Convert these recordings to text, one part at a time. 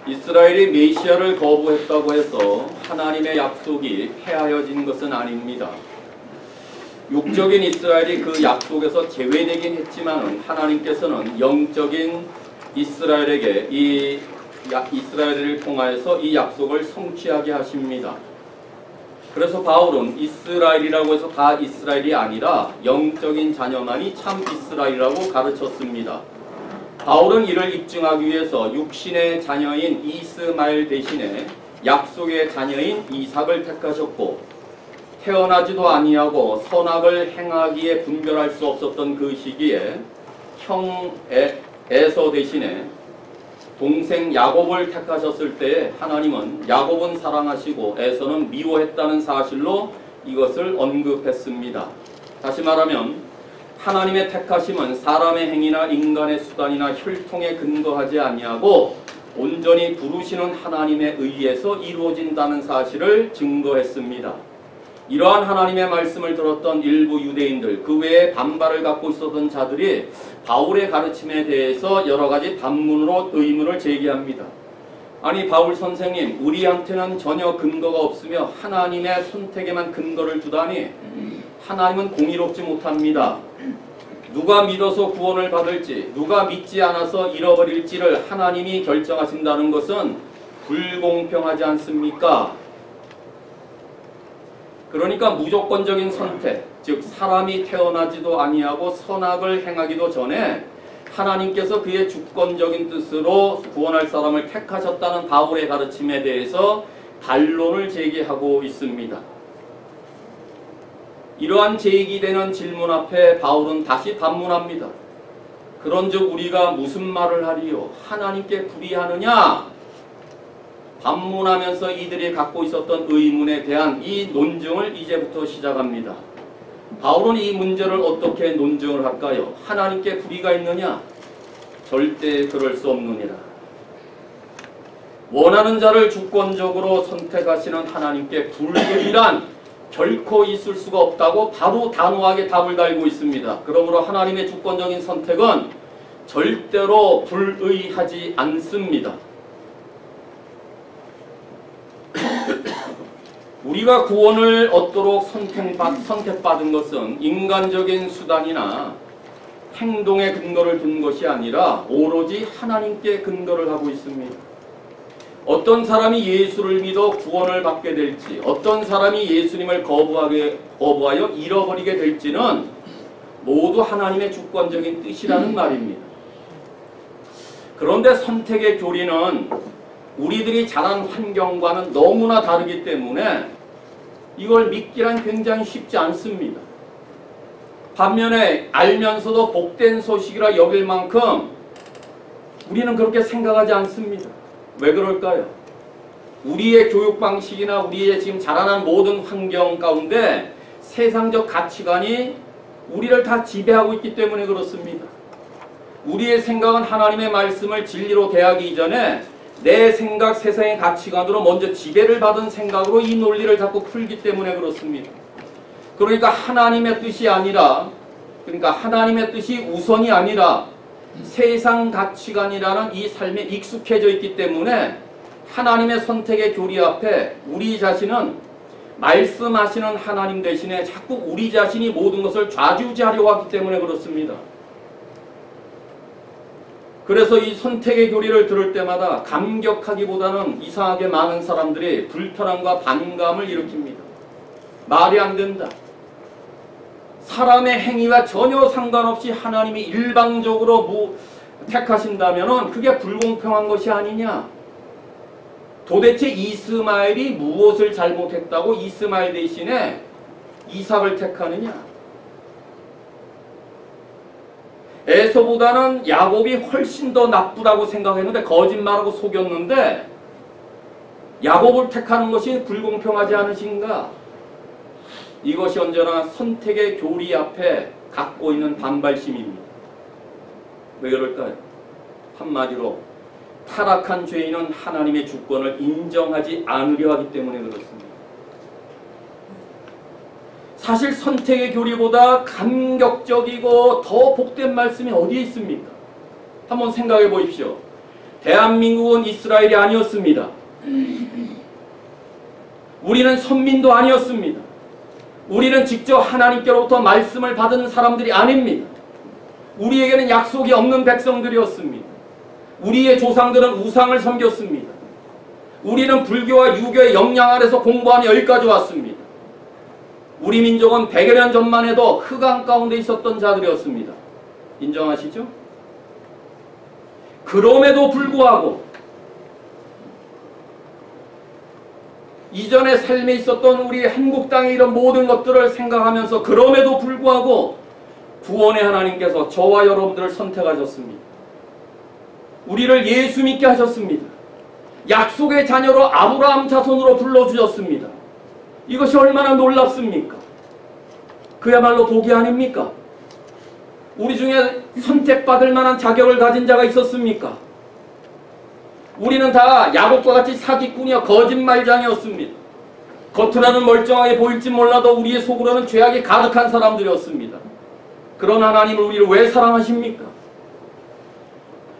이스라엘이 메시아를 거부했다고 해서 하나님의 약속이 폐하여진 것은 아닙니다. 육적인 이스라엘이 그 약속에서 제외되긴 했지만 하나님께서는 영적인 이스라엘에게 이스라엘을 통하여서 이 약속을 성취하게 하십니다. 그래서 바울은 이스라엘이라고 해서 다 이스라엘이 아니라 영적인 자녀만이 참 이스라엘이라고 가르쳤습니다. 바울은 이를 입증하기 위해서 육신의 자녀인 이스마엘 대신에 약속의 자녀인 이삭을 택하셨고, 태어나지도 아니하고 선악을 행하기에 분별할 수 없었던 그 시기에 형 에서 대신에 동생 야곱을 택하셨을 때 하나님은 야곱은 사랑하시고 에서는 미워했다는 사실로 이것을 언급했습니다. 다시 말하면 하나님의 택하심은 사람의 행위나 인간의 수단이나 혈통에 근거하지 아니하고 온전히 부르시는 하나님에 의해서 이루어진다는 사실을 증거했습니다. 이러한 하나님의 말씀을 들었던 일부 유대인들, 그 외에 반발을 갖고 있었던 자들이 바울의 가르침에 대해서 여러 가지 반문으로 의문을 제기합니다. 아니 바울 선생님, 우리한테는 전혀 근거가 없으며 하나님의 선택에만 근거를 두다니 하나님은 공의롭지 못합니다. 누가 믿어서 구원을 받을지, 누가 믿지 않아서 잃어버릴지를 하나님이 결정하신다는 것은 불공평하지 않습니까? 그러니까 무조건적인 선택, 즉 사람이 태어나지도 아니하고 선악을 행하기도 전에 하나님께서 그의 주권적인 뜻으로 구원할 사람을 택하셨다는 바울의 가르침에 대해서 반론을 제기하고 있습니다. 이러한 제기되는 질문 앞에 바울은 다시 반문합니다. 그런즉 우리가 무슨 말을 하리요? 하나님께 불의하느냐? 반문하면서 이들이 갖고 있었던 의문에 대한 이 논증을 이제부터 시작합니다. 바울은 이 문제를 어떻게 논증을 할까요? 하나님께 불의가 있느냐? 절대 그럴 수 없느니라. 원하는 자를 주권적으로 선택하시는 하나님께 불의란 결코 있을 수가 없다고 바로 단호하게 답을 달고 있습니다. 그러므로 하나님의 주권적인 선택은 절대로 불의하지 않습니다. 우리가 구원을 얻도록 선택받은 것은 인간적인 수단이나 행동에 근거를 둔 것이 아니라 오로지 하나님께 근거를 하고 있습니다. 어떤 사람이 예수를 믿어 구원을 받게 될지, 어떤 사람이 예수님을 거부하여 잃어버리게 될지는 모두 하나님의 주권적인 뜻이라는 말입니다. 그런데 선택의 교리는 우리들이 자란 환경과는 너무나 다르기 때문에 이걸 믿기란 굉장히 쉽지 않습니다. 반면에 알면서도 복된 소식이라 여길 만큼 우리는 그렇게 생각하지 않습니다. 왜 그럴까요? 우리의 교육 방식이나 우리의 지금 자라난 모든 환경 가운데 세상적 가치관이 우리를 다 지배하고 있기 때문에 그렇습니다. 우리의 생각은 하나님의 말씀을 진리로 대하기 이전에 내 생각, 세상의 가치관으로 먼저 지배를 받은 생각으로 이 논리를 자꾸 풀기 때문에 그렇습니다. 그러니까 하나님의 뜻이 아니라, 하나님의 뜻이 우선이 아니라 세상 가치관이라는 이 삶에 익숙해져 있기 때문에 하나님의 선택의 교리 앞에 우리 자신은 말씀하시는 하나님 대신에 자꾸 우리 자신이 모든 것을 좌지우지하려고 하기 때문에 그렇습니다. 그래서 이 선택의 교리를 들을 때마다 감격하기보다는 이상하게 많은 사람들이 불편함과 반감을 일으킵니다. 말이 안 된다. 사람의 행위와 전혀 상관없이 하나님이 일방적으로 택하신다면 그게 불공평한 것이 아니냐. 도대체 이스마엘이 무엇을 잘못했다고 이스마엘 대신에 이삭을 택하느냐. 에서보다는 야곱이 훨씬 더 나쁘다고 생각했는데 거짓말하고 속였는데 야곱을 택하는 것이 불공평하지 않으신가? 이것이 언제나 선택의 교리 앞에 갖고 있는 반발심입니다. 왜 그럴까요? 한마디로 타락한 죄인은 하나님의 주권을 인정하지 않으려 하기 때문에 그렇습니다. 사실 선택의 교리보다 감격적이고 더 복된 말씀이 어디에 있습니까? 한번 생각해 보십시오. 대한민국은 이스라엘이 아니었습니다. 우리는 선민도 아니었습니다. 우리는 직접 하나님께로부터 말씀을 받은 사람들이 아닙니다. 우리에게는 약속이 없는 백성들이었습니다. 우리의 조상들은 우상을 섬겼습니다. 우리는 불교와 유교의 영향 아래서 공부하며 여기까지 왔습니다. 우리 민족은 100여 년 전만 해도 흑암 가운데 있었던 자들이었습니다. 인정하시죠? 그럼에도 불구하고 이전의 삶에 있었던 우리 한국 땅의 이런 모든 것들을 생각하면서 그럼에도 불구하고 구원의 하나님께서 저와 여러분들을 선택하셨습니다. 우리를 예수 믿게 하셨습니다. 약속의 자녀로 아브라함 자손으로 불러주셨습니다. 이것이 얼마나 놀랍습니까? 그야말로 복이 아닙니까? 우리 중에 선택받을 만한 자격을 가진 자가 있었습니까? 우리는 다 야곱과 같이 사기꾼이여 거짓말장이었습니다. 겉으로는 멀쩡하게 보일지 몰라도 우리의 속으로는 죄악이 가득한 사람들이었습니다. 그런 하나님을 우리를 왜 사랑하십니까?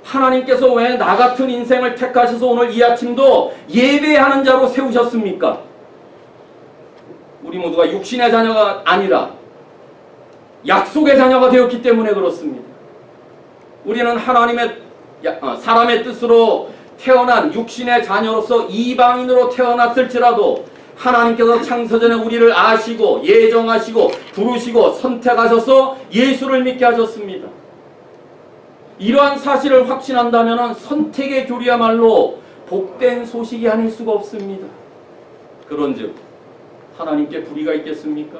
하나님께서 왜 나 같은 인생을 택하셔서 오늘 이 아침도 예배하는 자로 세우셨습니까? 우리 모두가 육신의 자녀가 아니라 약속의 자녀가 되었기 때문에 그렇습니다. 우리는 사람의 뜻으로 태어난 육신의 자녀로서 이방인으로 태어났을지라도 하나님께서 창세전에 우리를 아시고 예정하시고 부르시고 선택하셔서 예수를 믿게 하셨습니다. 이러한 사실을 확신한다면 선택의 교리야말로 복된 소식이 아닐 수가 없습니다. 그런즉 하나님께 불의가 있겠습니까?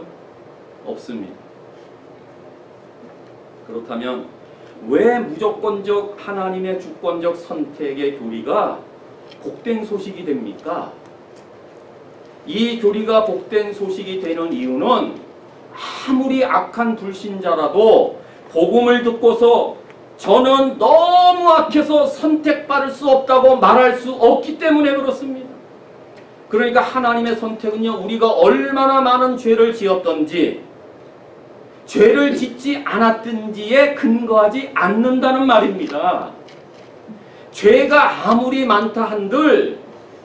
없습니다. 그렇다면 왜 무조건적 하나님의 주권적 선택의 교리가 복된 소식이 됩니까? 이 교리가 복된 소식이 되는 이유는 아무리 악한 불신자라도 복음을 듣고서 저는 너무 악해서 선택받을 수 없다고 말할 수 없기 때문에 그렇습니다. 그러니까 하나님의 선택은요, 우리가 얼마나 많은 죄를 지었던지 죄를 짓지 않았든지에 근거하지 않는다는 말입니다. 죄가 아무리 많다 한들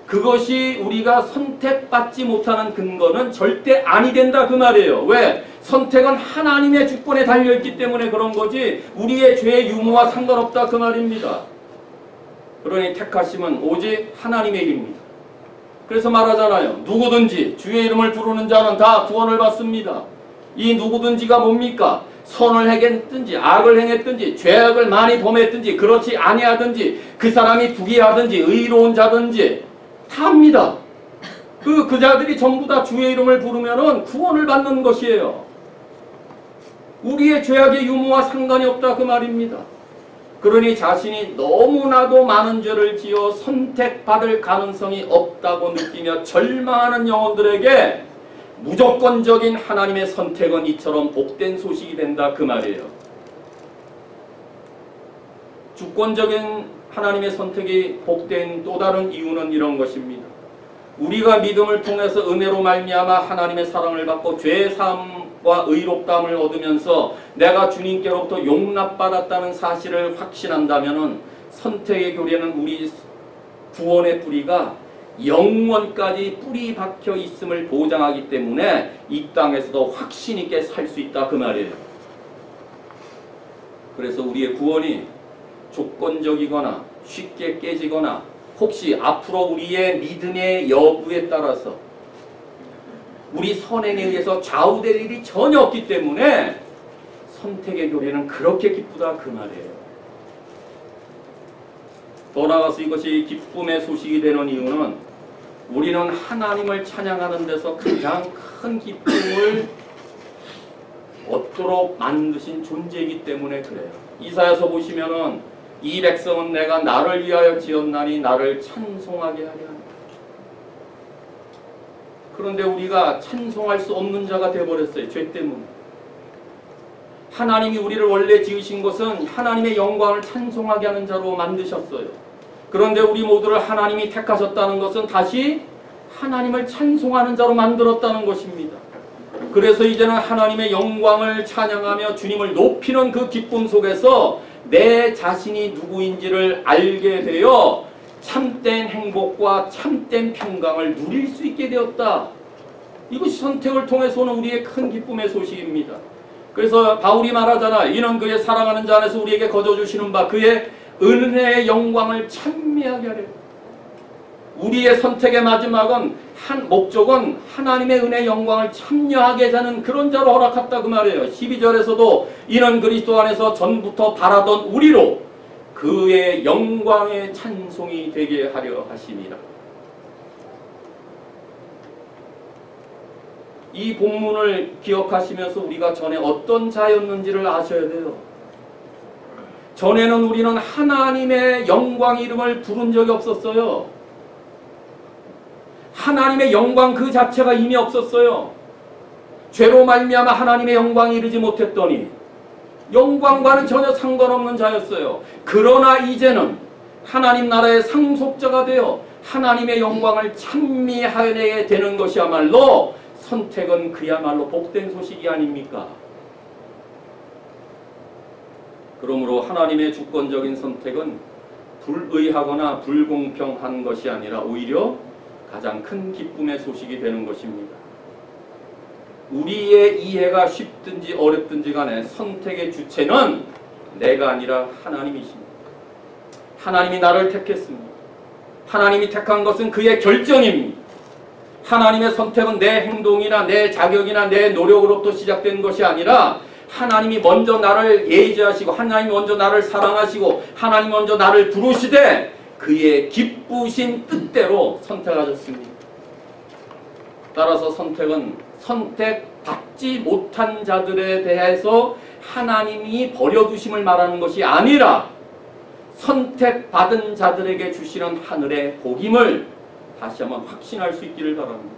그것이 우리가 선택받지 못하는 근거는 절대 아니 된다 그 말이에요. 왜? 선택은 하나님의 주권에 달려있기 때문에 그런 거지 우리의 죄의 유무와 상관없다 그 말입니다. 그러니 택하심은 오직 하나님의 일입니다. 그래서 말하잖아요. 누구든지 주의 이름을 부르는 자는 다 구원을 받습니다. 이 누구든지가 뭡니까? 선을 행했든지 악을 행했든지 죄악을 많이 범했든지 그렇지 아니하든지 그 사람이 부귀하든지 의로운 자든지 다 합니다. 그 자들이 전부 다 주의 이름을 부르면은 구원을 받는 것이에요. 우리의 죄악의 유무와 상관이 없다 그 말입니다. 그러니 자신이 너무나도 많은 죄를 지어 선택받을 가능성이 없다고 느끼며 절망하는 영혼들에게 무조건적인 하나님의 선택은 이처럼 복된 소식이 된다 그 말이에요. 주권적인 하나님의 선택이 복된 또 다른 이유는 이런 것입니다. 우리가 믿음을 통해서 은혜로 말미암아 하나님의 사랑을 받고 죄 사함과 의롭다함을 얻으면서 내가 주님께로부터 용납받았다는 사실을 확신한다면 선택의 교리에는 우리 구원의 뿌리가 영원까지 뿌리 박혀 있음을 보장하기 때문에 이 땅에서도 확신 있게 살 수 있다 그 말이에요. 그래서 우리의 구원이 조건적이거나 쉽게 깨지거나 혹시 앞으로 우리의 믿음의 여부에 따라서 우리 선행에 의해서 좌우될 일이 전혀 없기 때문에 선택의 교리는 그렇게 기쁘다 그 말이에요. 더 나아가서 이것이 기쁨의 소식이 되는 이유는 우리는 하나님을 찬양하는 데서 가장 큰 기쁨을 얻도록 만드신 존재이기 때문에 그래요. 이사야서 보시면은 이 백성은 내가 나를 위하여 지었나니 나를 찬송하게 하려 한다. 그런데 우리가 찬송할 수 없는 자가 되어버렸어요. 죄 때문에. 하나님이 우리를 원래 지으신 것은 하나님의 영광을 찬송하게 하는 자로 만드셨어요. 그런데 우리 모두를 하나님이 택하셨다는 것은 다시 하나님을 찬송하는 자로 만들었다는 것입니다. 그래서 이제는 하나님의 영광을 찬양하며 주님을 높이는 그 기쁨 속에서 내 자신이 누구인지를 알게 되어 참된 행복과 참된 평강을 누릴 수 있게 되었다. 이것이 선택을 통해서 오는 우리의 큰 기쁨의 소식입니다. 그래서 바울이 말하잖아. 이는 그의 사랑하는 자 안에서 우리에게 거저주시는 바 그의 은혜의 영광을 찬미하게 하려. 우리의 선택의 마지막은 목적은 하나님의 은혜의 영광을 참여하게 하는 그런 자로 허락했다 그 말이에요. 12절에서도 이는 그리스도 안에서 전부터 바라던 우리로 그의 영광의 찬송이 되게 하려 하심이라. 이 본문을 기억하시면서 우리가 전에 어떤 자였는지를 아셔야 돼요. 전에는 우리는 하나님의 영광 이름을 부른 적이 없었어요. 하나님의 영광 그 자체가 이미 없었어요. 죄로 말미암아 하나님의 영광에 이르지 못했더니 영광과는 전혀 상관없는 자였어요. 그러나 이제는 하나님 나라의 상속자가 되어 하나님의 영광을 찬미하게 되는 것이야말로 선택은 그야말로 복된 소식이 아닙니까? 그러므로 하나님의 주권적인 선택은 불의하거나 불공평한 것이 아니라 오히려 가장 큰 기쁨의 소식이 되는 것입니다. 우리의 이해가 쉽든지 어렵든지 간에 선택의 주체는 내가 아니라 하나님이십니다. 하나님이 나를 택했습니다. 하나님이 택한 것은 그의 결정입니다. 하나님의 선택은 내 행동이나 내 자격이나 내 노력으로부터 시작된 것이 아니라 하나님이 먼저 나를 예지하시고 하나님이 먼저 나를 사랑하시고 하나님이 먼저 나를 부르시되 그의 기쁘신 뜻대로 선택하셨습니다. 따라서 선택은 선택받지 못한 자들에 대해서 하나님이 버려두심을 말하는 것이 아니라 선택받은 자들에게 주시는 하늘의 복임을 다시 한번 확신할 수 있기를 바랍니다.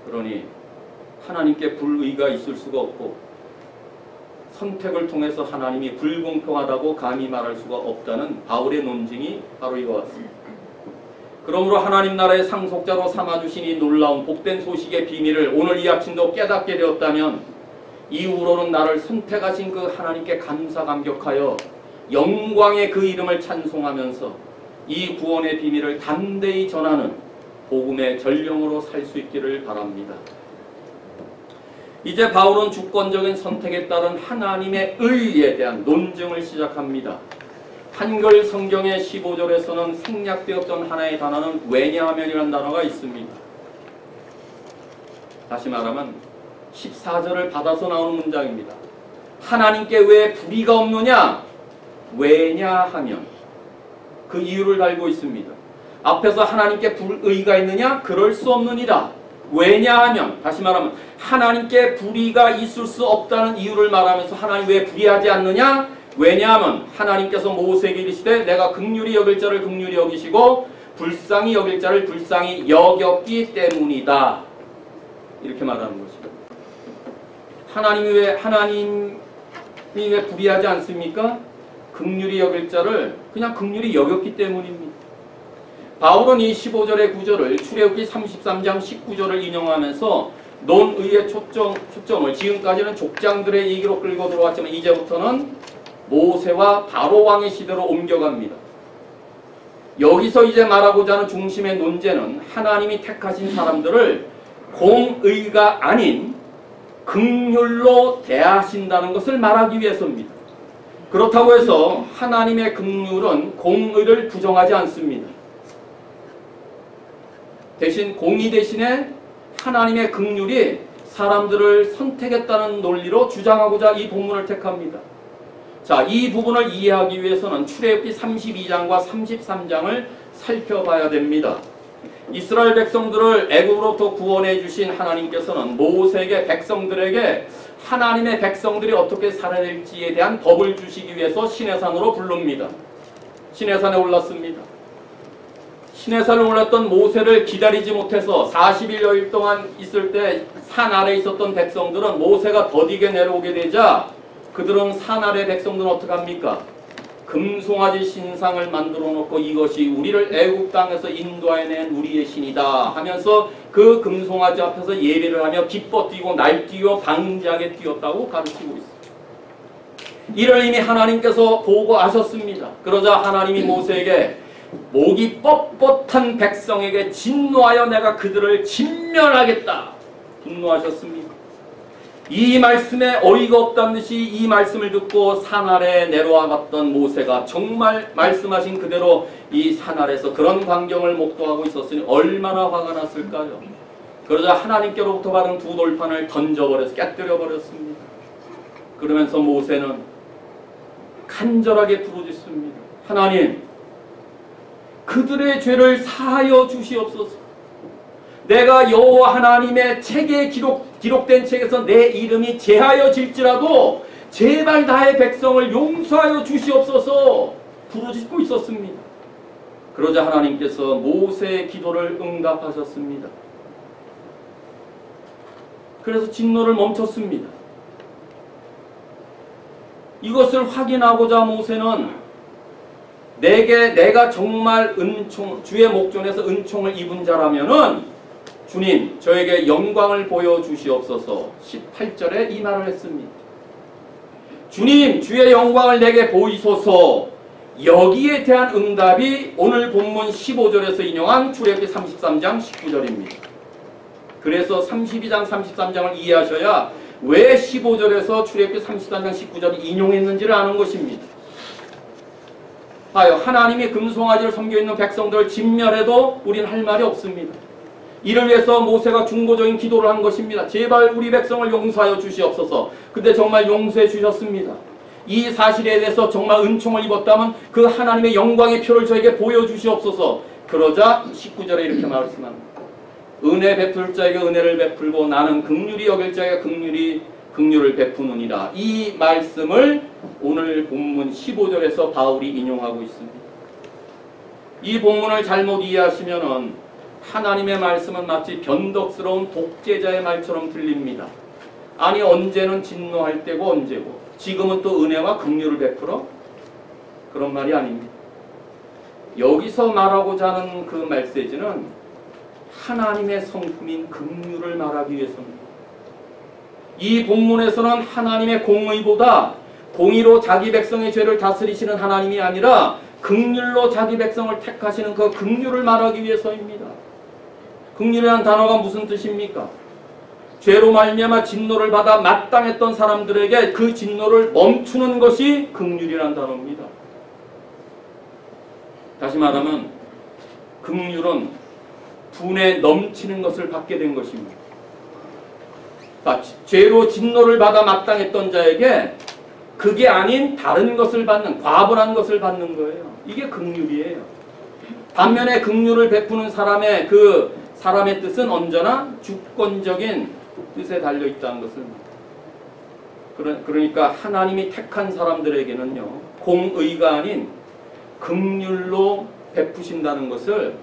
그러니 하나님께 불의가 있을 수가 없고 선택을 통해서 하나님이 불공평하다고 감히 말할 수가 없다는 바울의 논증이 바로 이와 같습니다. 그러므로 하나님 나라의 상속자로 삼아주신 이 놀라운 복된 소식의 비밀을 오늘 이 아침도 깨닫게 되었다면 이후로는 나를 선택하신 그 하나님께 감사 감격하여 영광의 그 이름을 찬송하면서 이 구원의 비밀을 담대히 전하는 복음의 전령으로 살 수 있기를 바랍니다. 이제 바울은 주권적인 선택에 따른 하나님의 의에 대한 논증을 시작합니다. 한글 성경의 15절에서는 생략되었던 하나의 단어는 왜냐하면이라는 단어가 있습니다. 다시 말하면 14절을 받아서 나오는 문장입니다. 하나님께 왜 불의가 없느냐? 왜냐하면 그 이유를 달고 있습니다. 앞에서 하나님께 불의가 있느냐? 그럴 수 없느니라. 왜냐하면 다시 말하면 하나님께 불의가 있을 수 없다는 이유를 말하면서 하나님 왜 불의하지 않느냐? 왜냐하면 하나님께서 모세에게 이르시되 내가 긍휼히 여길 자를 긍휼히 여기시고 불쌍히 여길 자를 불쌍히 여겼기 때문이다. 이렇게 말하는 것이죠. 하나님이 왜 불의하지 않습니까? 긍휼히 여길 자를 그냥 긍휼히 여겼기 때문입니다. 바울은 이 15절의 구절을 출애굽기 33장 19절을 인용하면서 논의의 초점을 지금까지는 족장들의 얘기로 끌고 들어왔지만 이제부터는 모세와 바로 왕의 시대로 옮겨갑니다. 여기서 이제 말하고자 하는 중심의 논제는 하나님이 택하신 사람들을 공의가 아닌 긍휼로 대하신다는 것을 말하기 위해서입니다. 그렇다고 해서 하나님의 긍휼은 공의를 부정하지 않습니다. 대신 공의 대신에 하나님의 긍휼이 사람들을 선택했다는 논리로 주장하고자 이 본문을 택합니다. 자, 이 부분을 이해하기 위해서는 출애굽기 32장과 33장을 살펴봐야 됩니다. 이스라엘 백성들을 애굽으로부터 구원해 주신 하나님께서는 모세에게 백성들에게 하나님의 백성들이 어떻게 살아야 될지에 대한 법을 주시기 위해서 시내산으로 부릅니다. 시내산에 올랐습니다. 시내산에 올랐던 모세를 기다리지 못해서 40일여일 동안 있을 때 산 아래에 있었던 백성들은 모세가 더디게 내려오게 되자 그들은 산 아래 백성들은 어떻게 합니까? 금송아지 신상을 만들어 놓고 이것이 우리를 애굽 땅에서 인도해낸 우리의 신이다 하면서 그 금송아지 앞에서 예배를 하며 기뻐 뛰고 날뛰어 방지하게 뛰었다고 가르치고 있습니다. 이를 이미 하나님께서 보고 아셨습니다. 그러자 하나님이 모세에게 목이 뻣뻣한 백성에게 진노하여 내가 그들을 진멸하겠다 분노하셨습니다. 이 말씀에 어이가 없다는 듯이 이 말씀을 듣고 산 아래에 내려와갔던 모세가 정말 말씀하신 그대로 이 산 아래에서 그런 광경을 목도하고 있었으니 얼마나 화가 났을까요? 그러자 하나님께로부터 받은 두 돌판을 던져버려서 깨뜨려버렸습니다. 그러면서 모세는 간절하게 부르짖습니다. 하나님, 그들의 죄를 사하여 주시옵소서. 내가 여호와 하나님의 책에 기록된 책에서 내 이름이 제하여질지라도 제발 나의 백성을 용서하여 주시옵소서 부르짖고 있었습니다. 그러자 하나님께서 모세의 기도를 응답하셨습니다. 그래서 진노를 멈췄습니다. 이것을 확인하고자 모세는 내가 정말 주의 목전에서 은총을 입은 자라면은 주님 저에게 영광을 보여주시옵소서 18절에 이 말을 했습니다. 주님 주의 영광을 내게 보이소서. 여기에 대한 응답이 오늘 본문 15절에서 인용한 출애굽기 33장 19절입니다. 그래서 32장 33장을 이해하셔야 왜 15절에서 출애굽기 33장 19절을 인용했는지를 아는 것입니다. 봐요. 하나님이 금송아지를 섬겨있는 백성들을 진멸해도 우리는 할 말이 없습니다. 이를 위해서 모세가 중보적인 기도를 한 것입니다. 제발 우리 백성을 용서하여 주시옵소서. 근데 정말 용서해 주셨습니다. 이 사실에 대해서 정말 은총을 입었다면 그 하나님의 영광의 표를 저에게 보여주시옵소서. 그러자 19절에 이렇게 말씀합니다. 은혜 베풀 자에게 은혜를 베풀고 나는 긍휼히 여길 자에게 긍휼을 베푸느니라. 이 말씀을 오늘 본문 15절에서 바울이 인용하고 있습니다. 이 본문을 잘못 이해하시면은 하나님의 말씀은 마치 변덕스러운 독재자의 말처럼 들립니다. 아니 언제는 진노할 때고 언제고 지금은 또 은혜와 긍휼을 베풀어? 그런 말이 아닙니다. 여기서 말하고자 하는 그 메시지는 하나님의 성품인 긍휼을 말하기 위해서입니다. 이 본문에서는 하나님의 공의보다 공의로 자기 백성의 죄를 다스리시는 하나님이 아니라 긍휼로 자기 백성을 택하시는 그 긍휼을 말하기 위해서입니다. 긍휼이라는 단어가 무슨 뜻입니까? 죄로 말미암아 진노를 받아 마땅했던 사람들에게 그 진노를 멈추는 것이 긍휼이라는 단어입니다. 다시 말하면 긍휼은 분에 넘치는 것을 받게 된 것입니다. 죄로 진노를 받아 마땅했던 자에게 그게 아닌 다른 것을 받는, 과분한 것을 받는 거예요. 이게 긍휼이에요. 반면에 긍휼을 베푸는 사람의 뜻은 언제나 주권적인 뜻에 달려있다는 것을. 그러니까 하나님이 택한 사람들에게는요, 공의가 아닌 긍휼로 베푸신다는 것을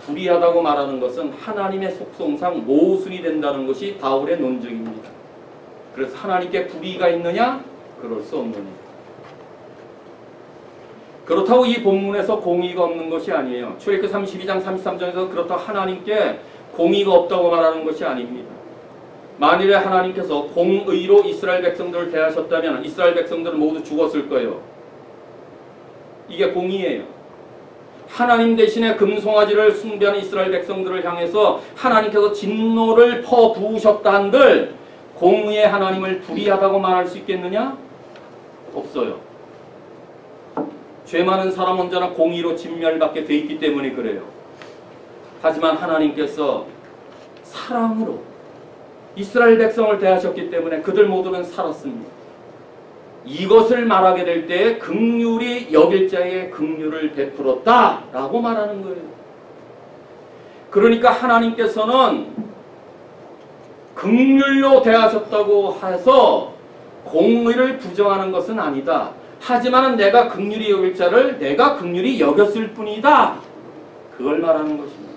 불의하다고 말하는 것은 하나님의 속성상 모순이 된다는 것이 바울의 논증입니다. 그래서 하나님께 불의가 있느냐? 그럴 수 없느냐. 그렇다고 이 본문에서 공의가 없는 것이 아니에요. 출애굽기 32장 33절에서 그렇다고 하나님께 공의가 없다고 말하는 것이 아닙니다. 만일에 하나님께서 공의로 이스라엘 백성들을 대하셨다면 이스라엘 백성들은 모두 죽었을 거예요. 이게 공의예요. 하나님 대신에 금송아지를 숭배하는 이스라엘 백성들을 향해서 하나님께서 진노를 퍼부으셨다 한들 공의의 하나님을 불의하다고 말할 수 있겠느냐? 없어요. 죄 많은 사람 언제나 공의로 진멸받게 돼 있기 때문에 그래요. 하지만 하나님께서 사랑으로 이스라엘 백성을 대하셨기 때문에 그들 모두는 살았습니다. 이것을 말하게 될 때에 긍휼히 여길 자에게 긍휼을 베풀었다 라고 말하는 거예요. 그러니까 하나님께서는 긍휼로 대하셨다고 해서 공의를 부정하는 것은 아니다. 하지만 내가 긍휼히 여길 자를 내가 긍휼히 여겼을 뿐이다. 그걸 말하는 것입니다.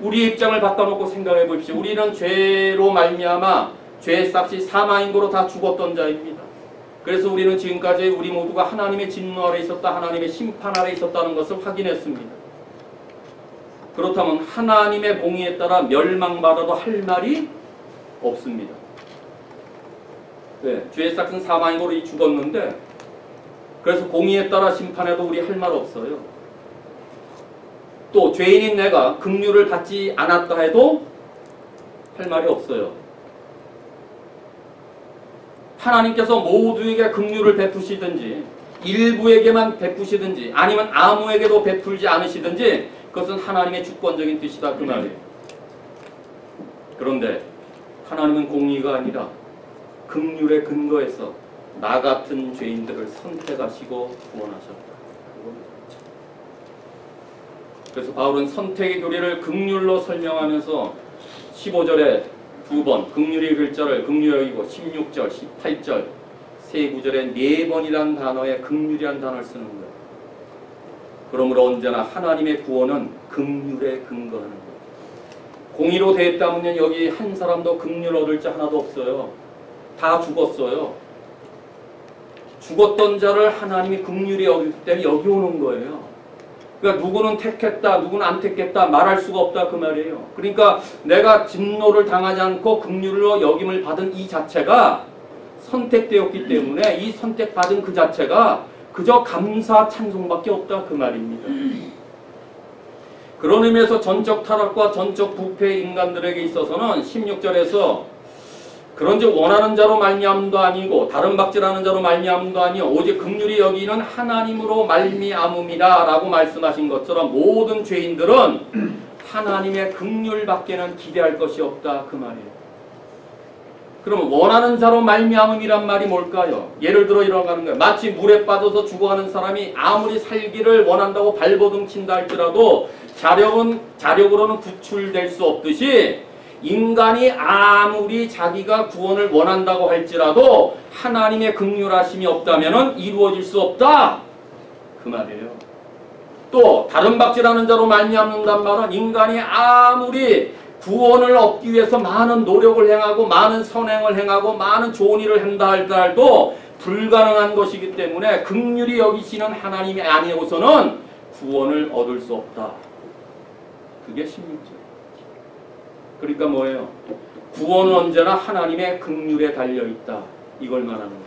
우리의 입장을 바꿔놓고 생각해 보십시오. 우리는 죄로 말미암아 죄의 싹이 사망인고로 다 죽었던 자입니다. 그래서 우리는 지금까지 우리 모두가 하나님의 진노 아래 있었다, 하나님의 심판 아래 있었다는 것을 확인했습니다. 그렇다면 하나님의 공의에 따라 멸망받아도 할 말이 없습니다. 왜? 죄의 삭은 사망이고 우리 죽었는데 그래서 공의에 따라 심판해도 우리 할 말 없어요. 또 죄인인 내가 긍휼을 받지 않았다 해도 할 말이 없어요. 하나님께서 모두에게 긍휼을 베푸시든지 일부에게만 베푸시든지 아니면 아무에게도 베풀지 않으시든지 그것은 하나님의 주권적인 뜻이다 그 말이에요. 그런데 하나님은 공의가 아니라 긍휼의 근거에서 나 같은 죄인들을 선택하시고 구원하셨다. 그래서 바울은 선택의 교리를 긍휼로 설명하면서 15절에 2번 긍휼의 글자를 긍휼히 여기고 16절, 18절 세 구절에 4번이라는 단어에 긍휼이라는 단어를 쓰는 거예요. 그러므로 언제나 하나님의 구원은 긍휼에 근거하는 거예요. 공의로 되었다면 여기 한 사람도 긍휼 얻을 자 하나도 없어요. 다 죽었어요. 죽었던 자를 하나님이 긍휼히 여기기 때문에 여기 오는 거예요. 그러니까 누구는 택했다, 누구는 안 택했다 말할 수가 없다 그 말이에요. 그러니까 내가 진노를 당하지 않고 긍휼로 여김을 받은 이 자체가 선택되었기 때문에 이 선택받은 그 자체가 그저 감사 찬송밖에 없다 그 말입니다. 그런 의미에서 전적 타락과 전적 부패의 인간들에게 있어서는 16절에서 그런즉 원하는 자로 말미암음도 아니고 다른 박질하는 자로 말미암음도 아니요 오직 긍휼히 여기는 하나님으로 말미암음이라 라고 말씀하신 것처럼 모든 죄인들은 하나님의 긍휼밖에는 기대할 것이 없다 그 말이에요. 그러면 원하는 자로 말미암음이란 말이 뭘까요? 예를 들어 이러는 거예요. 마치 물에 빠져서 죽어가는 사람이 아무리 살기를 원한다고 발버둥 친다 할지라도 자력으로는 구출될 수 없듯이 인간이 아무리 자기가 구원을 원한다고 할지라도 하나님의 긍휼하심이 없다면 이루어질 수 없다 그 말이에요. 또 다른 박질하는 자로 말미암는단 말은 인간이 아무리 구원을 얻기 위해서 많은 노력을 행하고 많은 선행을 행하고 많은 좋은 일을 한다 할지라도 불가능한 것이기 때문에 긍휼히 여기시는 하나님이 아니고서는 구원을 얻을 수 없다. 그게 16절. 그러니까 뭐예요? 구원은 언제나 하나님의 긍휼에 달려있다. 이걸 말하는 거예요.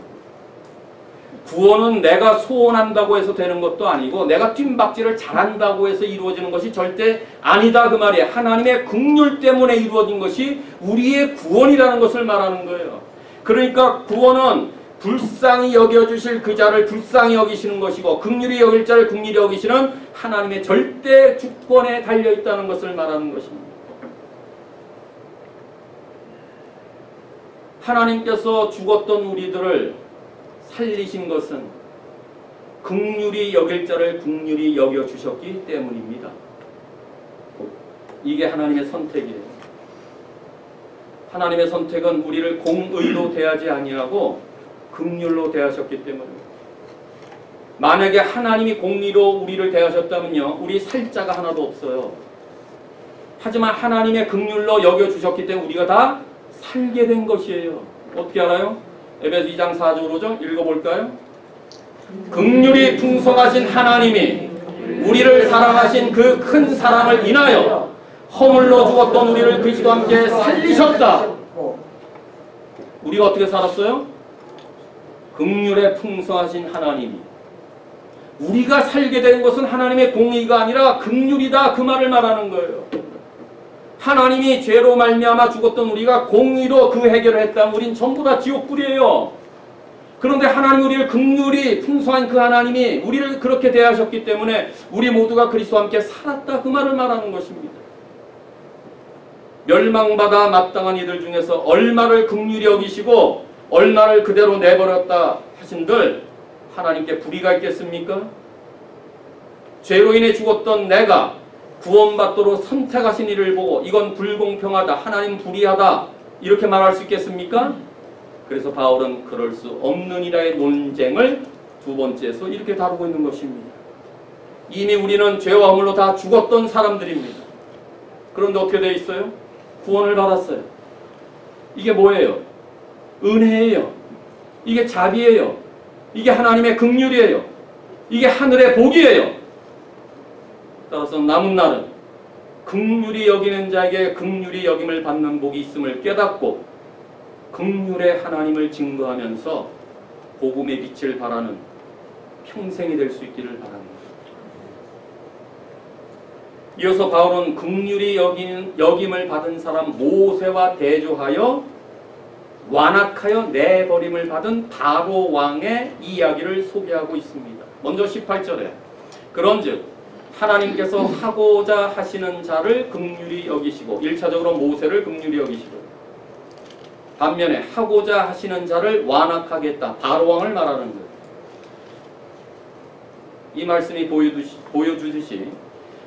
구원은 내가 소원한다고 해서 되는 것도 아니고 내가 뜀박질을 잘한다고 해서 이루어지는 것이 절대 아니다 그 말이에요. 하나님의 긍휼 때문에 이루어진 것이 우리의 구원이라는 것을 말하는 거예요. 그러니까 구원은 불쌍히 여겨주실 그 자를 불쌍히 여기시는 것이고 긍휼히 여길 자를 긍휼히 여기시는 하나님의 절대 주권에 달려있다는 것을 말하는 것입니다. 하나님께서 죽었던 우리들을 살리신 것은 긍휼히 여길 자를 긍휼히 여겨주셨기 때문입니다. 이게 하나님의 선택이에요. 하나님의 선택은 우리를 공의로 대하지 아니하고 긍휼로 대하셨기 때문입니다. 만약에 하나님이 공의로 우리를 대하셨다면요 우리 살 자가 하나도 없어요. 하지만 하나님의 긍휼로 여겨주셨기 때문에 우리가 다 살게 된 것이에요. 어떻게 알아요? 에베소 2장 4절 5절 읽어볼까요? 긍휼이 풍성하신 하나님이 우리를 사랑하신 그 큰 사랑을 인하여 허물로 죽었던 우리를 그리스도와 함께 살리셨다. 우리가 어떻게 살았어요? 긍휼에 풍성하신 하나님이 우리가 살게 된 것은 하나님의 공의가 아니라 긍휼이다 그 말을 말하는 거예요. 하나님이 죄로 말미암아 죽었던 우리가 공의로 그 해결을 했다면 우린 전부 다 지옥불이에요. 그런데 하나님 우리를 긍휼이 풍성한 그 하나님이 우리를 그렇게 대하셨기 때문에 우리 모두가 그리스도와 함께 살았다 그 말을 말하는 것입니다. 멸망받아 마땅한 이들 중에서 얼마를 긍휼히 여기시고 얼마를 그대로 내버렸다 하신들 하나님께 불의가 있겠습니까? 죄로 인해 죽었던 내가 구원받도록 선택하신 이를 보고 이건 불공평하다, 하나님 불의하다 이렇게 말할 수 있겠습니까? 그래서 바울은 그럴 수 없느니라의 논쟁을 두 번째에서 이렇게 다루고 있는 것입니다. 이미 우리는 죄와 허물로 다 죽었던 사람들입니다. 그런데 어떻게 되어 있어요? 구원을 받았어요. 이게 뭐예요? 은혜예요. 이게 자비예요. 이게 하나님의 긍휼이에요. 이게 하늘의 복이에요. 따라서 남은 날은 긍휼히 여기는 자에게 긍휼히 여김을 받는 복이 있음을 깨닫고 긍휼의 하나님을 증거하면서 복음의 빛을 발하는 평생이 될 수 있기를 바랍니다. 이어서 바울은 긍휼히 여김을 받은 사람 모세와 대조하여 완악하여 내버림을 받은 바로 왕의 이야기를 소개하고 있습니다. 먼저 18절에 그런즉 하나님께서 하고자 하시는 자를 긍휼히 여기시고 1차적으로 모세를 긍휼히 여기시고 반면에 하고자 하시는 자를 완악하겠다. 바로 왕을 말하는 거예요. 이 말씀이 보여주듯이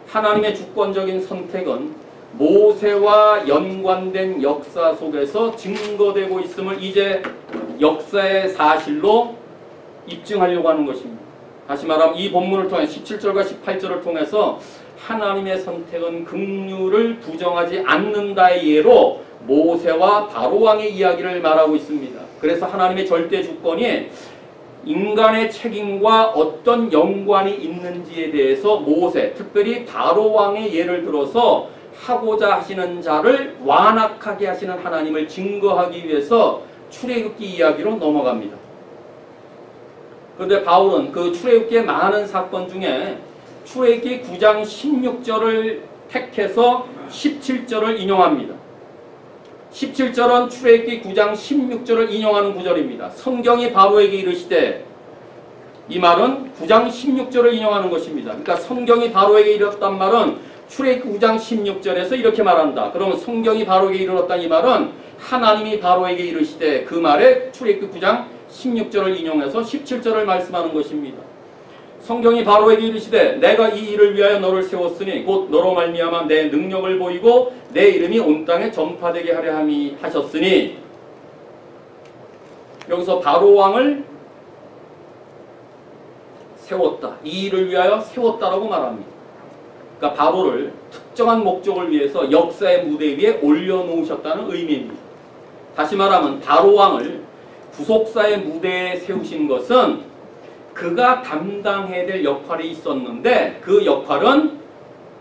하나님의 주권적인 선택은 모세와 연관된 역사 속에서 증거되고 있음을 이제 역사의 사실로 입증하려고 하는 것입니다. 다시 말하면 이 본문을 통해 17절과 18절을 통해서 하나님의 선택은 긍휼을 부정하지 않는다의 예로 모세와 바로왕의 이야기를 말하고 있습니다. 그래서 하나님의 절대 주권이 인간의 책임과 어떤 연관이 있는지에 대해서 모세, 특별히 바로왕의 예를 들어서 하고자 하시는 자를 완악하게 하시는 하나님을 증거하기 위해서 출애굽기 이야기로 넘어갑니다. 그런데 바울은 그 출애굽기의 많은 사건 중에 출애굽기 9장 16절을 택해서 17절을 인용합니다. 17절은 출애굽기 9장 16절을 인용하는 구절입니다. 성경이 바로에게 이르시되, 이 말은 9장 16절을 인용하는 것입니다. 그러니까 성경이 바로에게 이르렀단 말은 출애굽기 9장 16절에서 이렇게 말한다. 그러면 성경이 바로에게 이르렀다는 이 말은 하나님이 바로에게 이르시되, 그 말에 출애굽기 9장 16절을 인용해서 17절을 말씀하는 것입니다. 성경이 바로에게 이르시되 내가 이 일을 위하여 너를 세웠으니 곧 너로 말미암아 내 능력을 보이고 내 이름이 온 땅에 전파되게 하려 함이 하셨으니, 여기서 바로왕을 세웠다. 이 일을 위하여 세웠다라고 말합니다. 그러니까 바로를 특정한 목적을 위해서 역사의 무대 위에 올려놓으셨다는 의미입니다. 다시 말하면 바로왕을 구속사의 무대에 세우신 것은 그가 담당해야 될 역할이 있었는데, 그 역할은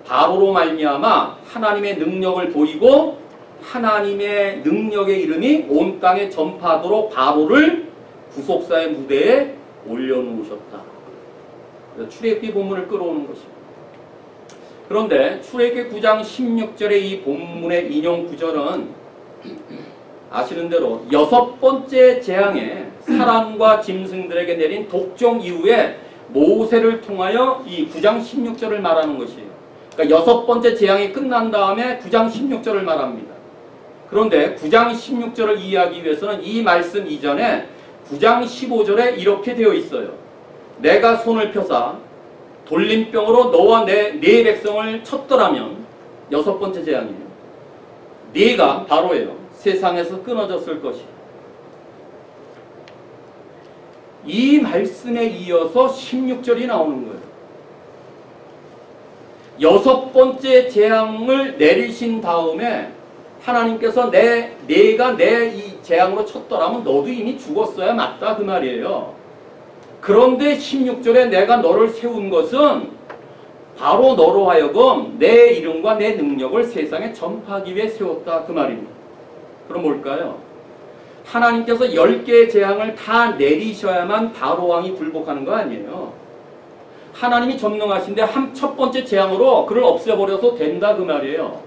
바로로 말미암아 하나님의 능력을 보이고 하나님의 능력의 이름이 온 땅에 전파하도록 바로를 구속사의 무대에 올려놓으셨다. 출애굽기 본문을 끌어오는 것입니다. 그런데 출애굽기 9장 16절의 이 본문의 인용 구절은 아시는 대로 6번째 재앙에 사람과 짐승들에게 내린 독종 이후에 모세를 통하여 이 9장 16절을 말하는 것이에요. 그러니까 6번째 재앙이 끝난 다음에 9장 16절을 말합니다. 그런데 9장 16절을 이해하기 위해서는 이 말씀 이전에 9장 15절에 이렇게 되어 있어요. 내가 손을 펴사 돌림병으로 너와 내 백성을 쳤더라면, 6번째 재앙이에요. 네가 바로예요. 세상에서 끊어졌을 것이야. 이 말씀에 이어서 16절이 나오는 거예요. 6번째 재앙을 내리신 다음에 하나님께서 내가 내 이 재앙으로 쳤더라면 너도 이미 죽었어야 맞다, 그 말이에요. 그런데 16절에 내가 너를 세운 것은 바로 너로 하여금 내 이름과 내 능력을 세상에 전파하기 위해 세웠다, 그 말입니다. 그럼 뭘까요? 하나님께서 10개의 재앙을 다 내리셔야만 바로왕이 굴복하는 거 아니에요. 하나님이 전능하신데 첫 번째 재앙으로 그를 없애버려서 된다, 그 말이에요.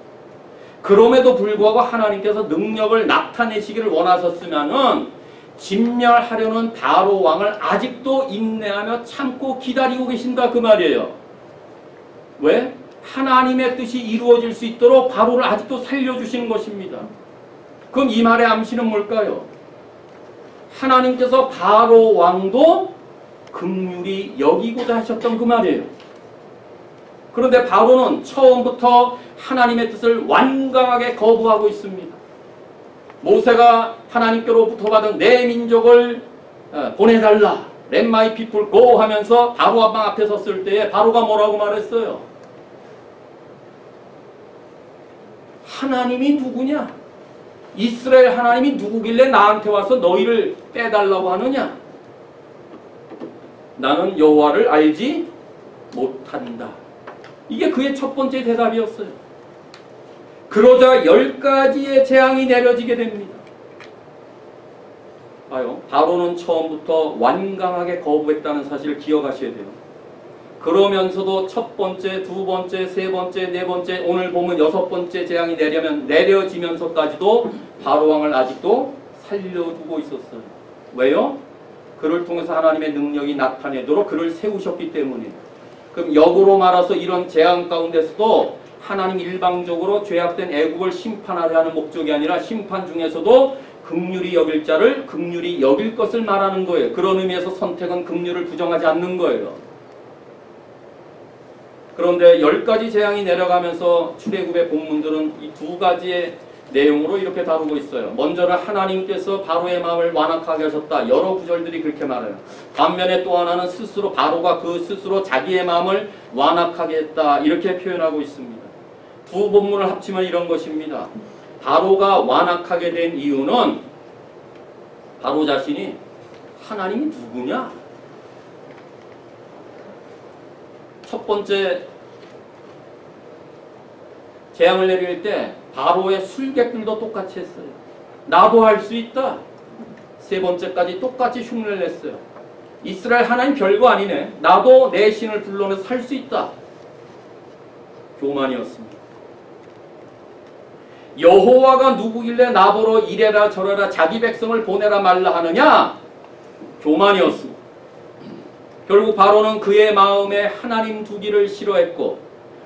그럼에도 불구하고 하나님께서 능력을 나타내시기를 원하셨으면은 진멸하려는 바로왕을 아직도 인내하며 참고 기다리고 계신다, 그 말이에요. 왜? 하나님의 뜻이 이루어질 수 있도록 바로를 아직도 살려주시는 것입니다. 그럼 이 말의 암시는 뭘까요? 하나님께서 바로 왕도 긍휼히 여기고자 하셨던 그 말이에요. 그런데 바로는 처음부터 하나님의 뜻을 완강하게 거부하고 있습니다. 모세가 하나님께로부터 받은 내 민족을 보내달라, Let my people go 하면서 바로 왕 앞에 섰을 때에 바로가 뭐라고 말했어요? 하나님이 누구냐? 이스라엘 하나님이 누구길래 나한테 와서 너희를 빼달라고 하느냐? 나는 여호와를 알지 못한다. 이게 그의 첫 번째 대답이었어요. 그러자 10가지의 재앙이 내려지게 됩니다. 봐요. 바로는 처음부터 완강하게 거부했다는 사실을 기억하셔야 돼요. 그러면서도 첫 번째, 두 번째, 세 번째, 네 번째, 오늘 보면 여섯 번째 재앙이 내려지면서까지도 바로왕을 아직도 살려두고 있었어요. 왜요? 그를 통해서 하나님의 능력이 나타내도록 그를 세우셨기 때문이에요. 그럼 역으로 말해서 이런 재앙 가운데서도 하나님 일방적으로 죄악된 애국을 심판하려 하는 목적이 아니라 심판 중에서도 긍휼히 여길 자를 긍휼히 여길 것을 말하는 거예요. 그런 의미에서 선택은 긍휼을 부정하지 않는 거예요. 그런데 10가지 재앙이 내려가면서 출애굽의 본문들은 이 두 가지의 내용으로 이렇게 다루고 있어요. 먼저는 하나님께서 바로의 마음을 완악하게 하셨다. 여러 구절들이 그렇게 말해요. 반면에 또 하나는 스스로 바로가 그 스스로 자기의 마음을 완악하게 했다. 이렇게 표현하고 있습니다. 두 본문을 합치면 이런 것입니다. 바로가 완악하게 된 이유는 바로 자신이 하나님이 누구냐? 첫 번째 재앙을 내릴 때 바로의 술객들도 똑같이 했어요. 나도 할 수 있다. 세 번째까지 똑같이 흉내를 냈어요. 이스라엘 하나님 별거 아니네. 나도 내 신을 불러내서 살 수 있다. 교만이었습니다. 여호와가 누구길래 나보러 이래라 저래라 자기 백성을 보내라 말라 하느냐? 교만이었습니다. 결국 바로는 그의 마음에 하나님 두기를 싫어했고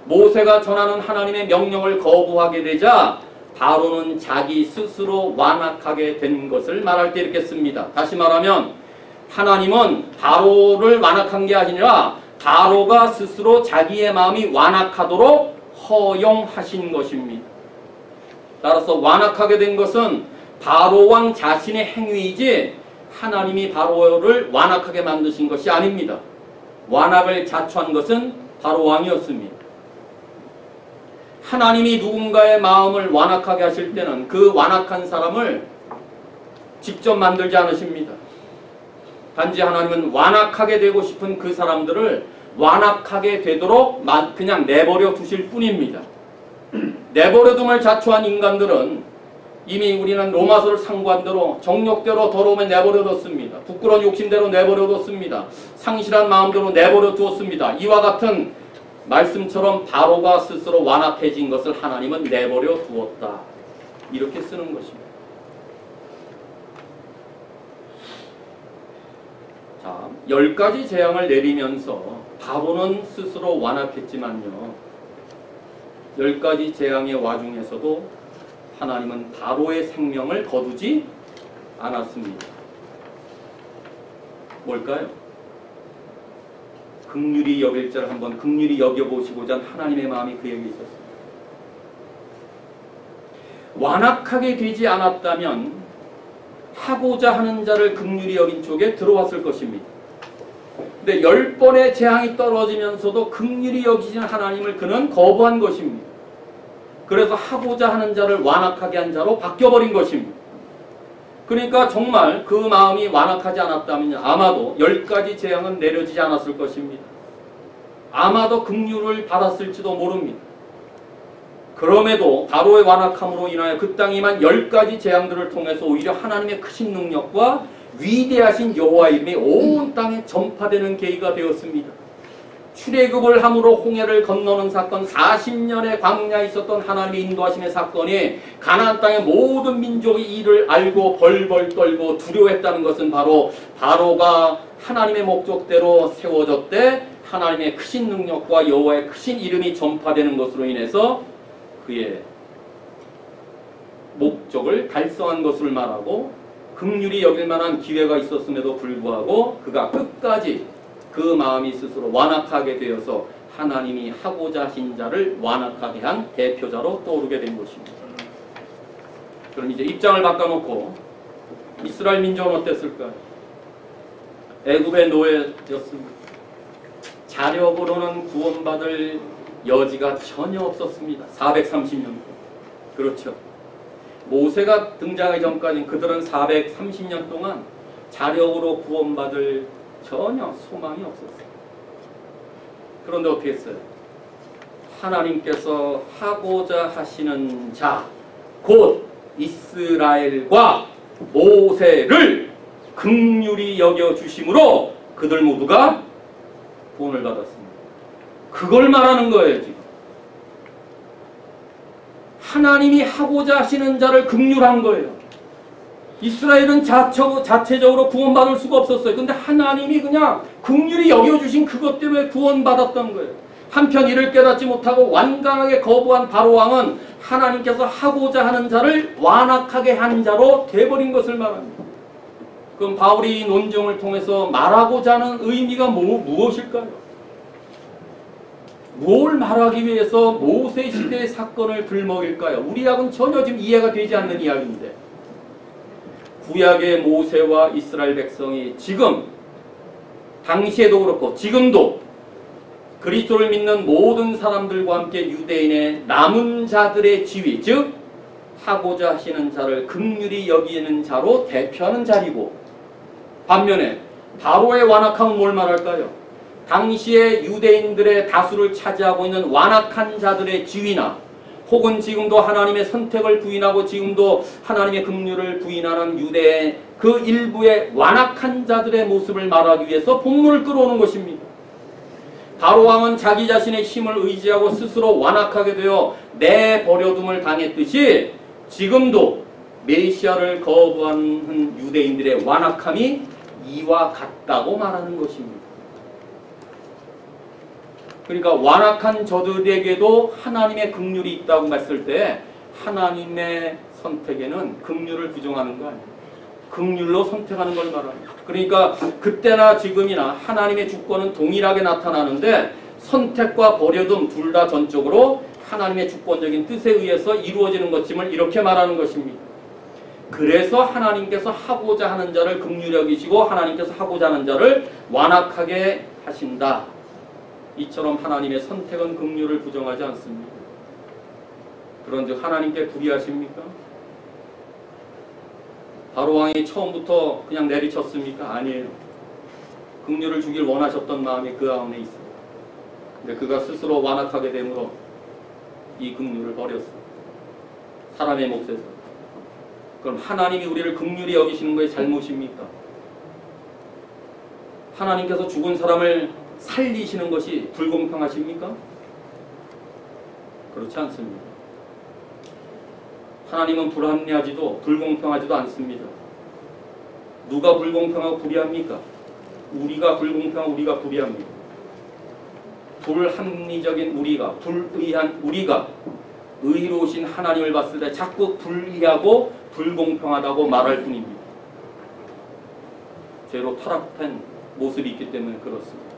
모세가 전하는 하나님의 명령을 거부하게 되자 바로는 자기 스스로 완악하게 된 것을 말할 때 이렇게 씁니다. 다시 말하면 하나님은 바로를 완악한 게 아니라 바로가 스스로 자기의 마음이 완악하도록 허용하신 것입니다. 따라서 완악하게 된 것은 바로 왕 자신의 행위이지 하나님이 바로를 완악하게 만드신 것이 아닙니다. 완악을 자초한 것은 바로 왕이었습니다. 하나님이 누군가의 마음을 완악하게 하실 때는 그 완악한 사람을 직접 만들지 않으십니다. 단지 하나님은 완악하게 되고 싶은 그 사람들을 완악하게 되도록 그냥 내버려 두실 뿐입니다. 내버려 둠을 자초한 인간들은 이미 우리는 로마서를 상고한 대로 정욕대로 더러움에 내버려 뒀습니다. 부끄러운 욕심대로 내버려 뒀습니다. 상실한 마음대로 내버려 두었습니다. 이와 같은 말씀처럼 바로가 스스로 완악해진 것을 하나님은 내버려 두었다. 이렇게 쓰는 것입니다. 자, 10가지 재앙을 내리면서 바로는 스스로 완악했지만요. 10가지 재앙의 와중에서도 하나님은 바로의 생명을 거두지 않았습니다. 뭘까요? 긍휼히 여길 자를 한번 긍휼히 여겨보시고자 하나님의 마음이 그에게 있었습니다. 완악하게 되지 않았다면 하고자 하는 자를 긍휼히 여긴 쪽에 들어왔을 것입니다. 근데 10번의 재앙이 떨어지면서도 긍휼히 여기시는 하나님을 그는 거부한 것입니다. 그래서 하고자 하는 자를 완악하게 한 자로 바뀌어버린 것입니다. 그러니까 정말 그 마음이 완악하지 않았다면 아마도 10가지 재앙은 내려지지 않았을 것입니다. 아마도 긍휼을 받았을지도 모릅니다. 그럼에도 바로의 완악함으로 인하여 그 땅에만 10가지 재앙들을 통해서 오히려 하나님의 크신 능력과 위대하신 여호와 이름이 온 땅에 전파되는 계기가 되었습니다. 출애굽을 함으로 홍해를 건너는 사건, 40년의 광야에 있었던 하나님의 인도하심의 사건이 가나안 땅의 모든 민족이 이를 알고 벌벌 떨고 두려워했다는 것은 바로 바로가 하나님의 목적대로 세워졌대 하나님의 크신 능력과 여호와의 크신 이름이 전파되는 것으로 인해서 그의 목적을 달성한 것을 말하고 긍휼히 여길 만한 기회가 있었음에도 불구하고 그가 끝까지 그 마음이 스스로 완악하게 되어서 하나님이 하고자 하신 자를 완악하게 한 대표자로 떠오르게 된 것입니다. 그럼 이제 입장을 바꿔놓고 이스라엘 민족은 어땠을까요? 애굽의 노예였습니다. 자력으로는 구원받을 여지가 전혀 없었습니다. 430년 동안. 그렇죠. 모세가 등장하기 전까지 그들은 430년 동안 자력으로 구원받을 전혀 소망이 없었어요. 그런데 어떻게 했어요? 하나님께서 하고자 하시는 자, 곧 이스라엘과 모세를 긍휼히 여겨주심으로 그들 모두가 구원을 받았습니다. 그걸 말하는 거예요. 지금 하나님이 하고자 하시는 자를 긍휼한 거예요. 이스라엘은 자체적으로 구원받을 수가 없었어요. 근데 하나님이 그냥 긍휼히 여겨주신 그것 때문에 구원받았던 거예요. 한편 이를 깨닫지 못하고 완강하게 거부한 바로왕은 하나님께서 하고자 하는 자를 완악하게 한 자로 돼버린 것을 말합니다. 그럼 바울이 이 논증을 통해서 말하고자 하는 의미가 무엇일까요? 뭘 말하기 위해서 모세 시대의 사건을 들먹일까요? 우리하고는 전혀 지금 이해가 되지 않는 이야기인데, 구약의 모세와 이스라엘 백성이 지금 당시에도 그렇고 지금도 그리스도를 믿는 모든 사람들과 함께 유대인의 남은 자들의 지위, 즉 하고자 하시는 자를 긍휼히 여기는 자로 대표하는 자리고, 반면에 바로의 완악함은 뭘 말할까요? 당시에 유대인들의 다수를 차지하고 있는 완악한 자들의 지위나 혹은 지금도 하나님의 선택을 부인하고 지금도 하나님의 긍휼을 부인하는 유대의 그 일부의 완악한 자들의 모습을 말하기 위해서 본문을 끌어오는 것입니다. 바로왕은 자기 자신의 힘을 의지하고 스스로 완악하게 되어 내버려둠을 당했듯이 지금도 메시아를 거부하는 유대인들의 완악함이 이와 같다고 말하는 것입니다. 그러니까 완악한 저들에게도 하나님의 긍휼이 있다고 했을 때 하나님의 선택에는 긍휼을 부정하는 거 아니에요. 긍휼로 선택하는 걸 말합니다. 그러니까 그때나 지금이나 하나님의 주권은 동일하게 나타나는데 선택과 버려둠 둘 다 전적으로 하나님의 주권적인 뜻에 의해서 이루어지는 것임을 이렇게 말하는 것입니다. 그래서 하나님께서 하고자 하는 자를 긍휼히 여기시고 하나님께서 하고자 하는 자를 완악하게 하신다. 이처럼 하나님의 선택은 긍휼을 부정하지 않습니다. 그런즉 하나님께 불의하십니까? 바로왕이 처음부터 그냥 내리쳤습니까? 아니에요. 긍휼을 주길 원하셨던 마음이 그 안에 있어요. 근데 그가 스스로 완악하게 되므로 이 긍휼을 버렸어요. 사람의 몫에서. 그럼 하나님이 우리를 긍휼히 여기시는 것이 잘못입니까? 하나님께서 죽은 사람을 살리시는 것이 불공평하십니까? 그렇지 않습니다. 하나님은 불합리하지도 불공평하지도 않습니다. 누가 불공평하고 불의합니까? 우리가 불공평하고 우리가 불의합니다. 불합리적인 우리가, 불의한 우리가 의로우신 하나님을 봤을 때 자꾸 불의하고 불공평하다고 말할 뿐입니다. 죄로 타락한 모습이 있기 때문에 그렇습니다.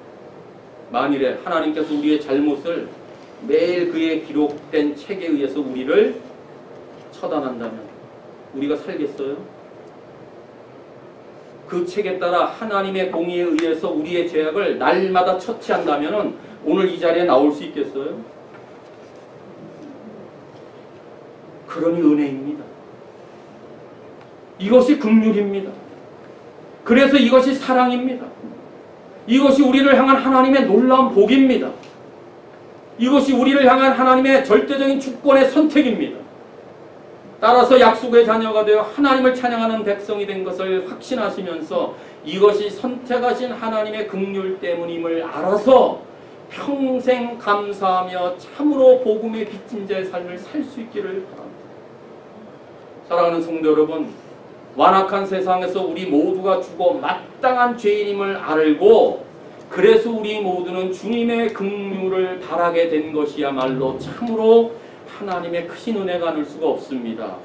만일에 하나님께서 우리의 잘못을 매일 그의 기록된 책에 의해서 우리를 처단한다면 우리가 살겠어요? 그 책에 따라 하나님의 공의에 의해서 우리의 죄악을 날마다 처치한다면 오늘 이 자리에 나올 수 있겠어요? 그러니 은혜입니다. 이것이 긍휼입니다. 그래서 이것이 사랑입니다. 이것이 우리를 향한 하나님의 놀라운 복입니다. 이것이 우리를 향한 하나님의 절대적인 주권의 선택입니다. 따라서 약속의 자녀가 되어 하나님을 찬양하는 백성이 된 것을 확신하시면서 이것이 선택하신 하나님의 긍휼 때문임을 알아서 평생 감사하며 참으로 복음의 빚진 자의 삶을 살 수 있기를 바랍니다. 사랑하는 성도 여러분, 완악한 세상에서 우리 모두가 죽어 마땅한 죄인임을 알고 그래서 우리 모두는 주님의 긍휼을 바라게 된 것이야말로 참으로 하나님의 크신 은혜가 아닐 수가 없습니다.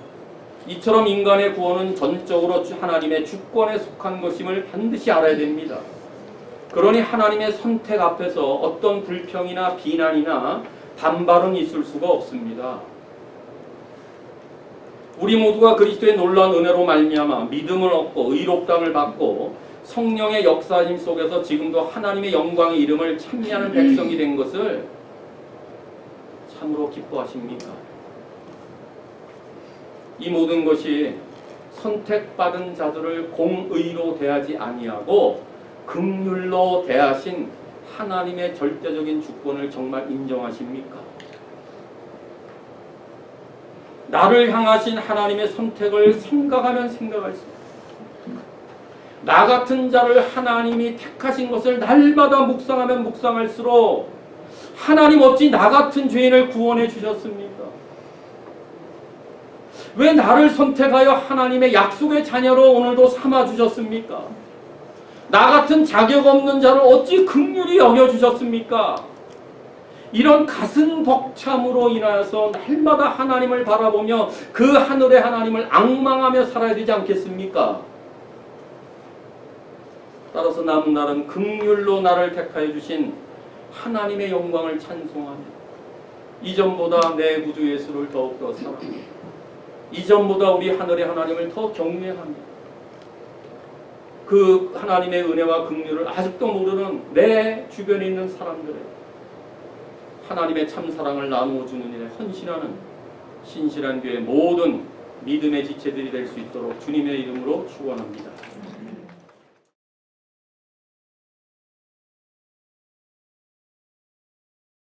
이처럼 인간의 구원은 전적으로 하나님의 주권에 속한 것임을 반드시 알아야 됩니다. 그러니 하나님의 선택 앞에서 어떤 불평이나 비난이나 반발은 있을 수가 없습니다. 우리 모두가 그리스도의 놀라운 은혜로 말미암아 믿음을 얻고 의롭다함을 받고 성령의 역사심 속에서 지금도 하나님의 영광의 이름을 찬미하는 백성이 된 것을 참으로 기뻐하십니까? 이 모든 것이 선택받은 자들을 공의로 대하지 아니하고 긍휼로 대하신 하나님의 절대적인 주권을 정말 인정하십니까? 나를 향하신 하나님의 선택을 생각하면 생각할수록 나 같은 자를 하나님이 택하신 것을 날마다 묵상하면 묵상할수록 하나님 어찌 나 같은 죄인을 구원해 주셨습니까? 왜 나를 선택하여 하나님의 약속의 자녀로 오늘도 삼아 주셨습니까? 나 같은 자격 없는 자를 어찌 긍휼히 여겨 주셨습니까? 이런 가슴 벅참으로 인하여서 날마다 하나님을 바라보며 그 하늘의 하나님을 앙망하며 살아야 되지 않겠습니까? 따라서 남은 날은 긍휼로 나를 택하여 주신 하나님의 영광을 찬송하며 이전보다 내 구주 예수를 더욱더 사랑하며 이전보다 우리 하늘의 하나님을 더 경외하며 그 하나님의 은혜와 긍휼을 아직도 모르는 내 주변에 있는 사람들의 하나님의 참사랑을 나누어주는 일에 헌신하는 신실한 교회 모든 믿음의 지체들이 될 수 있도록 주님의 이름으로 축원합니다.